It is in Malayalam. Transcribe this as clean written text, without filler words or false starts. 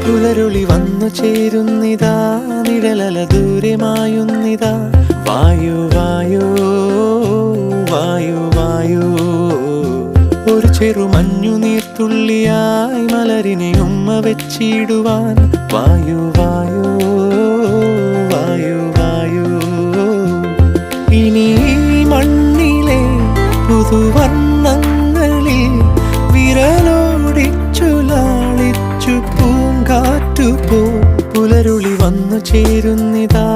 പുലരുളി വന്നു ചേരുന്നിതാ, നിഴലല ദൂരെ മായുന്നിതാ. വായു വായു വായു വായു, ഒരു ചെറു മഞ്ഞു നീർത്തുള്ളിയായി മലരിനെ ഉമ്മ വെച്ചിടുവാൻ. വായു വായു വായു വായു, ഇനി മണ്ണിലെ പുതുവർണ്ണങ്ങളിൽ വിരലോടിച്ചു ലാളിച്ചു പൂങ്കാറ്റുപോ. പുലരുളി വന്നു ചേരുന്നിതാ,